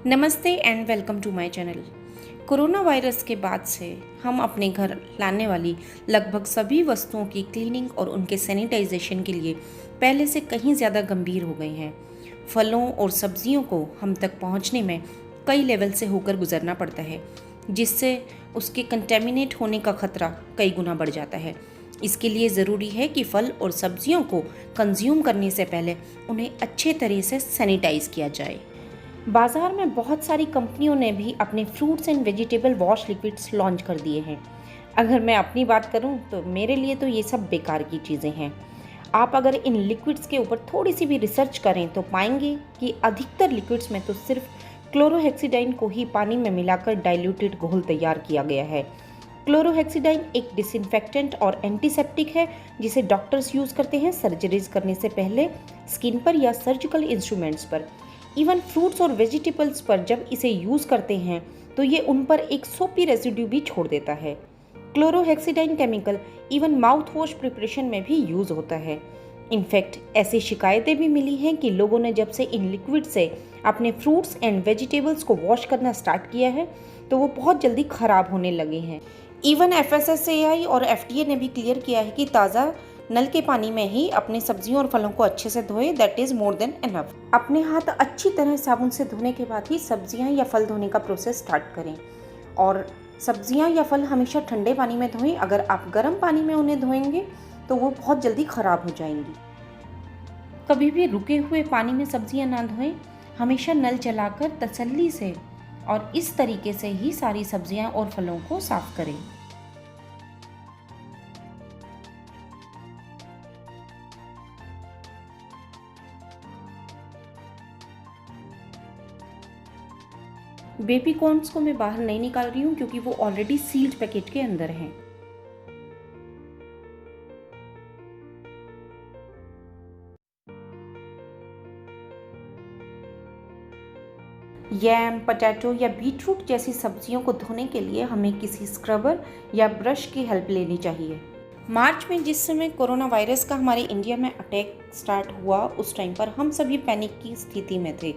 नमस्ते and welcome to my channel. Corona virus के बाद से हम अपने घर लाने वाली लगभग सभी वस्तुओं की क्लीनिंग और उनके सैनिटाइजेशन के लिए पहले से कहीं ज़्यादा गंभीर हो गए हैं। फलों और सब्जियों को हम तक पहुंचने में कई लेवल से होकर गुजरना पड़ता है, जिससे उसके कंटेमिनेट होने का खतरा कई गुना बढ़ जाता है। इसके लिए ज़रूरी है कि फल और सब्जियों को कंज्यूम करने से पहले उन्हें अच्छे तरह से सैनिटाइज किया जाए। बाज़ार में बहुत सारी कंपनियों ने भी अपने fruits and vegetable wash liquids launch कर दिए हैं। अगर मैं अपनी बात करूं तो मेरे लिए तो ये सब बेकार की चीज़ें हैं। आप अगर इन लिक्विड्स के ऊपर थोड़ी सी भी रिसर्च करें तो पाएंगे कि अधिकतर लिक्विड्स में तो सिर्फ क्लोरोहेक्सिडाइन को ही पानी में मिलाकर डाइल्यूटेड घोल तैयार किया गया है। क्लोरोहेक्सिडाइन एक डिसइंफेक्टेंट और एंटीसेप्टिक है जिसे डॉक्टर्स यूज़ करते हैं सर्जरीज करने से पहले स्किन पर या सर्जिकल इंस्ट्रूमेंट्स पर। इवन फ्रूट्स और वेजिटेबल्स पर जब इसे यूज़ करते हैं तो ये उन पर एक सोपी रेसिड्यू भी छोड़ देता है। Chlorhexidine chemical even mouth wash preparation में भी यूज़ होता है। इनफैक्ट ऐसी शिकायतें भी मिली हैं कि लोगों ने जब से इन लिक्विड से अपने फ्रूट्स एंड वेजिटेबल्स को वॉश करना स्टार्ट किया है तो वो बहुत जल्दी ख़राब होने लगे हैं। इवन FSSAI और FDA ने भी क्लियर किया है कि ताज़ा नल के पानी में ही अपने सब्जियों और फलों को अच्छे से धोएं, that is more than enough. अपने हाथ अच्छी तरह साबुन से धोने के बाद ही सब्जियां या फल धोने का प्रोसेस स्टार्ट करें। और सब्जियां या फल हमेशा ठंडे पानी में धोएं। अगर आप गर्म पानी में उन्हें धोएंगे तो वो बहुत जल्दी ख़राब हो जाएंगी। कभी भी रुके हुए पानी में सब्जियां ना धोएं। हमेशा नल चलाकर तसल्ली से और इस तरीके से ही सारी सब्जियां और फलों को साफ करें। बेबी कॉर्न्स को मैं बाहर नहीं निकाल रही हूँ क्योंकि वो ऑलरेडी सील्ड पैकेट के अंदर हैं। यैम, पोटैटो या बीटरूट जैसी सब्जियों को धोने के लिए हमें किसी स्क्रबर या ब्रश की हेल्प लेनी चाहिए। मार्च में जिस समय कोरोना वायरस का हमारे इंडिया में अटैक स्टार्ट हुआ उस टाइम पर हम सभी पैनिक की स्थिति में थे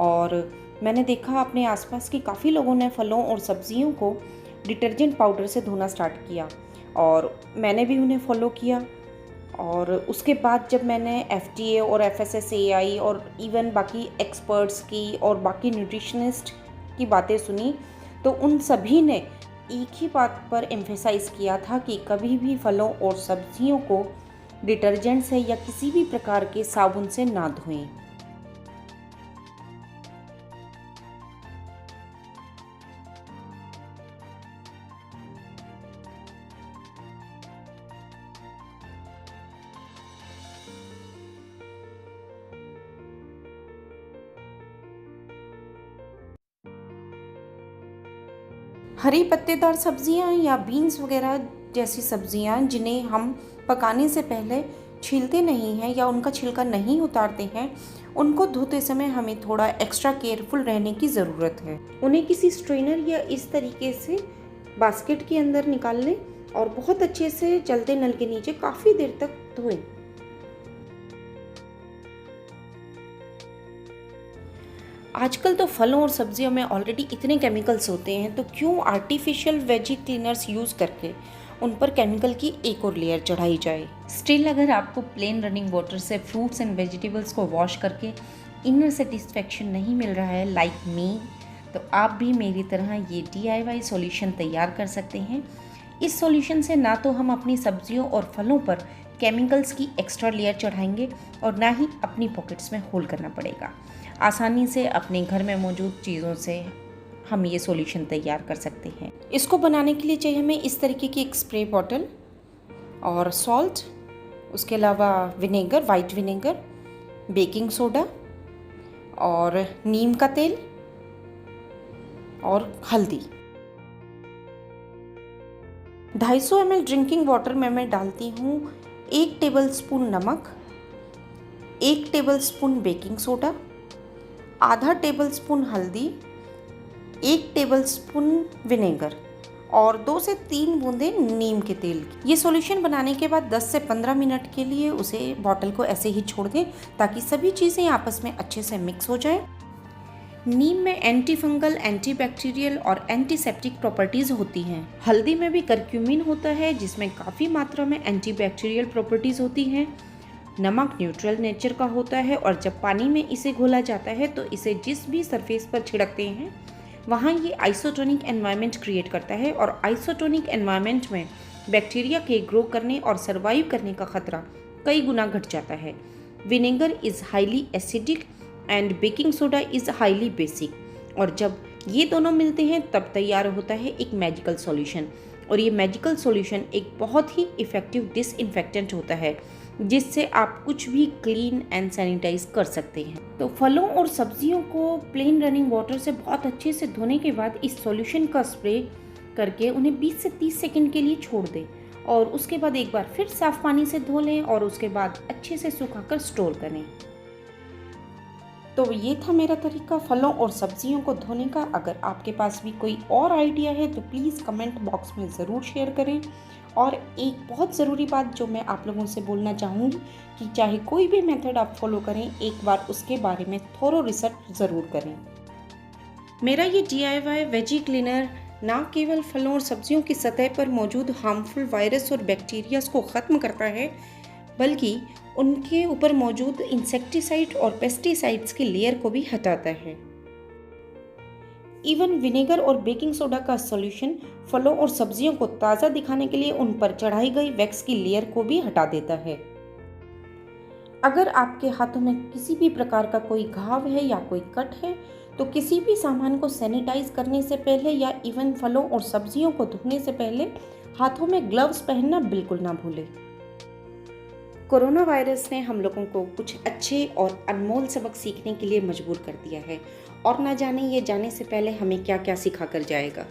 और मैंने देखा अपने आसपास कि काफ़ी लोगों ने फलों और सब्जियों को डिटर्जेंट पाउडर से धोना स्टार्ट किया और मैंने भी उन्हें फॉलो किया। और उसके बाद जब मैंने FDA और FSSAI और इवन बाकी एक्सपर्ट्स की और बाकी न्यूट्रिशनिस्ट की बातें सुनी तो उन सभी ने एक ही बात पर एम्फेसाइज किया था कि कभी भी फलों और सब्जियों को डिटर्जेंट से या किसी भी प्रकार के साबुन से ना धोएं। हरी पत्तेदार सब्जियां या बीन्स वगैरह जैसी सब्जियां जिन्हें हम पकाने से पहले छीलते नहीं हैं या उनका छिलका नहीं उतारते हैं, उनको धोते समय हमें थोड़ा एक्स्ट्रा केयरफुल रहने की ज़रूरत है। उन्हें किसी स्ट्रेनर या इस तरीके से बास्केट के अंदर निकाल लें और बहुत अच्छे से चलते नल के नीचे काफ़ी देर तक धोएं। आजकल तो फलों और सब्जियों में ऑलरेडी इतने केमिकल्स होते हैं तो क्यों आर्टिफिशियल वेजी क्लीनर्स यूज़ करके उन पर केमिकल की एक और लेयर चढ़ाई जाए। स्टिल अगर आपको प्लेन रनिंग वाटर से फ्रूट्स एंड वेजिटेबल्स को वॉश करके इनर सेटिस्फेक्शन नहीं मिल रहा है लाइक मी, तो आप भी मेरी तरह ये DIY सॉल्यूशन तैयार कर सकते हैं। इस सॉल्यूशन से ना तो हम अपनी सब्जियों और फलों पर केमिकल्स की एक्स्ट्रा लेयर चढ़ाएंगे और ना ही अपनी पॉकेट्स में होल करना पड़ेगा। आसानी से अपने घर में मौजूद चीज़ों से हम ये सॉल्यूशन तैयार कर सकते हैं। इसको बनाने के लिए चाहिए हमें इस तरीके की एक स्प्रे बॉटल और सॉल्ट, उसके अलावा vinegar, white vinegar, baking soda और नीम का तेल और हल्दी। 250 ml ड्रिंकिंग वाटर में मैं डालती हूँ 1 टेबलस्पून नमक, 1 टेबलस्पून बेकिंग सोडा, आधा टेबलस्पून हल्दी, 1 टेबलस्पून विनेगर और 2 से 3 बूंदें नीम के तेल की। ये सॉल्यूशन बनाने के बाद 10 से 15 मिनट के लिए उसे बॉटल को ऐसे ही छोड़ दें ताकि सभी चीज़ें आपस में अच्छे से मिक्स हो जाए। नीम में एंटी फंगल, एंटी बैक्टीरियल और एंटीसेप्टिक प्रॉपर्टीज़ होती हैं। हल्दी में भी करक्यूमिन होता है जिसमें काफ़ी मात्रा में एंटी बैक्टीरियल प्रॉपर्टीज़ होती हैं। नमक न्यूट्रल नेचर का होता है और जब पानी में इसे घोला जाता है तो इसे जिस भी सरफेस पर छिड़कते हैं वहाँ ये आइसोटोनिक एनवायरनमेंट क्रिएट करता है और आइसोटोनिक एनवायरनमेंट में बैक्टीरिया के ग्रो करने और सर्वाइव करने का खतरा कई गुना घट जाता है। Vinegar is highly acidic and baking soda is highly basic, और जब ये दोनों मिलते हैं तब तैयार होता है एक मैजिकल सॉल्यूशन। और ये मैजिकल सॉल्यूशन एक बहुत ही इफ़ेक्टिव डिसइंफेक्टेंट होता है जिससे आप कुछ भी क्लीन एंड सैनिटाइज कर सकते हैं। तो फलों और सब्जियों को प्लेन रनिंग वाटर से बहुत अच्छे से धोने के बाद इस सॉल्यूशन का स्प्रे करके उन्हें 20 से 30 सेकंड के लिए छोड़ दें और उसके बाद एक बार फिर साफ पानी से धो लें और उसके बाद अच्छे से सुखाकर स्टोर करें। तो ये था मेरा तरीका फलों और सब्जियों को धोने का। अगर आपके पास भी कोई और आइडिया है तो प्लीज़ कमेंट बॉक्स में ज़रूर शेयर करें। और एक बहुत ज़रूरी बात जो मैं आप लोगों से बोलना चाहूँगी कि चाहे कोई भी मेथड आप फॉलो करें, एक बार उसके बारे में थोरो रिसर्च ज़रूर करें। मेरा ये DIY वेजी क्लीनर ना केवल फलों और सब्जियों की सतह पर मौजूद हार्मफुल वायरस और बैक्टीरियाज को ख़त्म करता है, बल्कि उनके ऊपर मौजूद इंसेक्टिसाइड और पेस्टिसाइड्स की लेयर को भी हटाता है। इवन विनेगर और बेकिंग सोडा का सॉल्यूशन फलों और सब्जियों को ताज़ा दिखाने के लिए उन पर चढ़ाई गई वैक्स की लेयर को भी हटा देता है। अगर आपके हाथों में किसी भी प्रकार का कोई घाव है या कोई कट है तो किसी भी सामान को सैनिटाइज करने से पहले या इवन फलों और सब्जियों को धोने से पहले हाथों में ग्लव्स पहनना बिल्कुल ना भूलें। कोरोना वायरस ने हम लोगों को कुछ अच्छे और अनमोल सबक सीखने के लिए मजबूर कर दिया है और ना जाने ये जाने से पहले हमें क्या क्या सिखा कर जाएगा।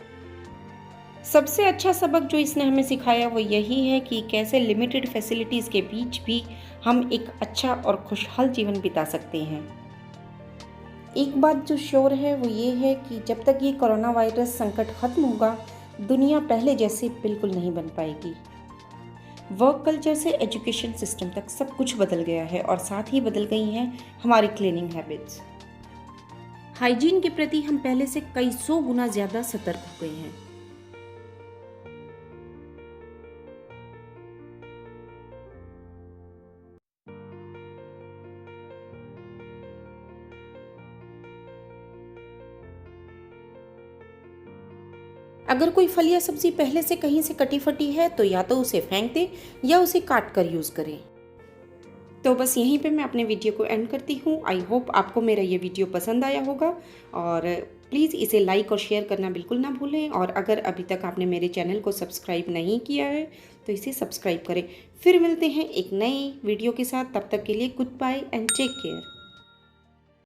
सबसे अच्छा सबक जो इसने हमें सिखाया वो यही है कि कैसे लिमिटेड फैसिलिटीज़ के बीच भी हम एक अच्छा और खुशहाल जीवन बिता सकते हैं। एक बात जो श्योर है वो ये है कि जब तक ये कोरोना वायरस संकट खत्म होगा, दुनिया पहले जैसे बिल्कुल नहीं बन पाएगी। वर्क कल्चर से एजुकेशन सिस्टम तक सब कुछ बदल गया है और साथ ही बदल गई हैं हमारी क्लीनिंग हैबिट्स। हाइजीन के प्रति हम पहले से कई सौ गुना ज़्यादा सतर्क हो गए हैं। अगर कोई फल या सब्जी पहले से कहीं से कटी फटी है तो या तो उसे फेंक दें या उसे काट कर यूज़ करें। तो बस यहीं पे मैं अपने वीडियो को एंड करती हूँ। आई होप आपको मेरा ये वीडियो पसंद आया होगा और प्लीज़ इसे लाइक और शेयर करना बिल्कुल ना भूलें। और अगर अभी तक आपने मेरे चैनल को सब्सक्राइब नहीं किया है तो इसे सब्सक्राइब करें। फिर मिलते हैं एक नए वीडियो के साथ, तब तक के लिए goodbye and take care.